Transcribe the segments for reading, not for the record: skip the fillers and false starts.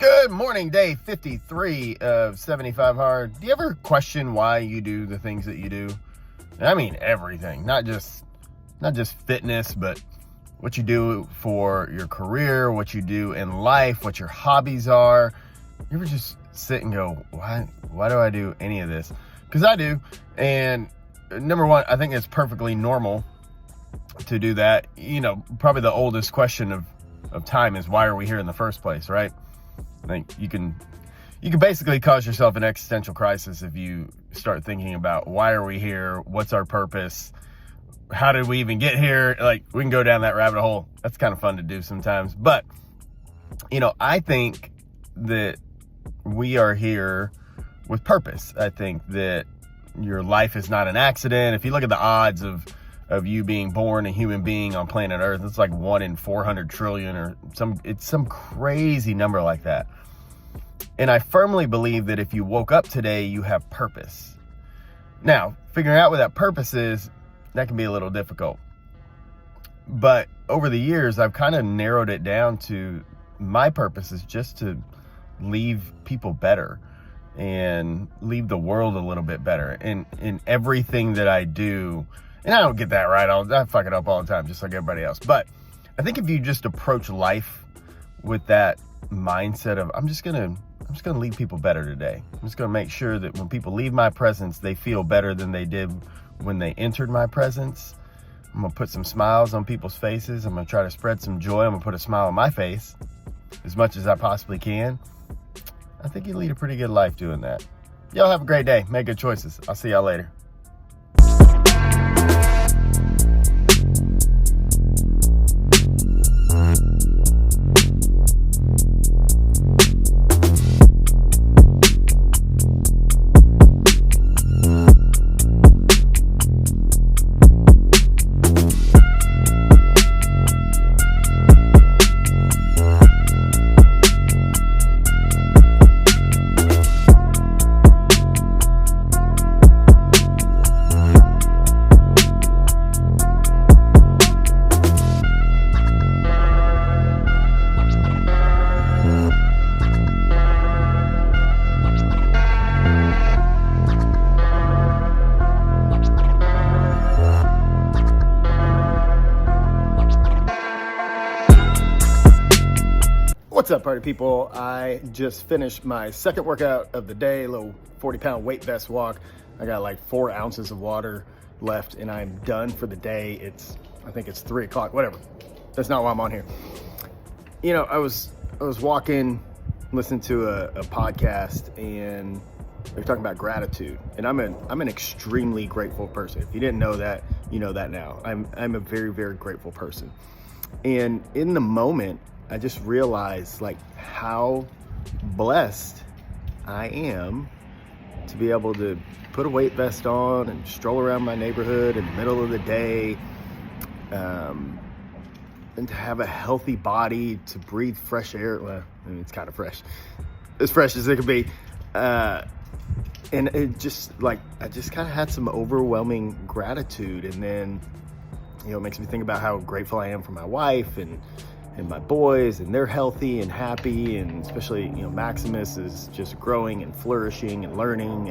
Good morning, day 53 of 75 Hard. Do you ever question why you do the things that you do? I mean everything, not just fitness, but what you do for your career, what you do in life, what your hobbies are. You ever just sit and go, why do I do any of this? Because I do. And number one, I think it's perfectly normal to do that. You know, probably the oldest question of time is, why are we here in the first place, right? I think you can basically cause yourself an existential crisis if you start thinking about, why are we here? What's our purpose? How did we even get here? Like, we can go down that rabbit hole. That's kind of fun to do sometimes. But, you know, I think that we are here with purpose. I think that your life is not an accident. If you look at the odds of you being born a human being on planet Earth, it's like 1 in 400 trillion or some crazy number like that. And I firmly believe that if you woke up today, you have purpose. Now, figuring out what that purpose is, that can be a little difficult. But over the years, I've kind of narrowed it down to, my purpose is just to leave people better and leave the world a little bit better. And in everything that I do, and I don't get that right. I fuck it up all the time, just like everybody else. But I think if you just approach life with that mindset of, I'm just gonna leave people better today. I'm just gonna make sure that when people leave my presence, they feel better than they did when they entered my presence. I'm gonna put some smiles on people's faces. I'm gonna try to spread some joy. I'm gonna put a smile on my face as much as I possibly can. I think you lead a pretty good life doing that. Y'all have a great day. Make good choices. I'll see y'all later. What's up, party people? I just finished my second workout of the day, a little 40-pound weight vest walk. I got like 4 ounces of water left and I'm done for the day. I think it's 3 o'clock, whatever. That's not why I'm on here. You know, I was walking, listening to a podcast, and they're talking about gratitude. And I'm an extremely grateful person. If you didn't know that, you know that now. I'm a very, very grateful person. And in the moment, I just realized like how blessed I am to be able to put a weight vest on and stroll around my neighborhood in the middle of the day, and to have a healthy body, to breathe fresh air. Well, I mean, it's kind of fresh, as fresh as it could be. And it just like, I just kind of had some overwhelming gratitude. And then, you know, it makes me think about how grateful I am for my wife and my boys, and they're healthy and happy, and especially, you know, Maximus is just growing and flourishing and learning,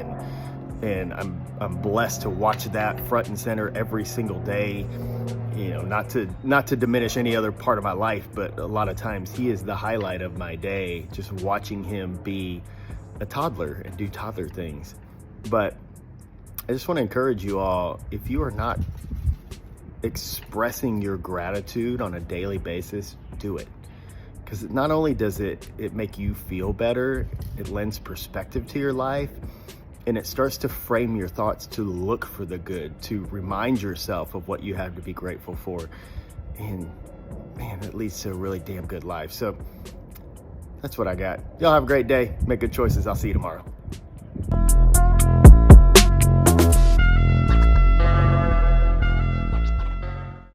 and I'm blessed to watch that front and center every single day. You know, not to diminish any other part of my life, but a lot of times he is the highlight of my day, just watching him be a toddler and do toddler things. But I just want to encourage you all, if you are not expressing your gratitude on a daily basis, do it. Because not only does it make you feel better, it lends perspective to your life, and it starts to frame your thoughts to look for the good, to remind yourself of what you have to be grateful for. And man, it leads to a really damn good life. So that's what I got. Y'all have a great day. Make good choices. I'll see you tomorrow.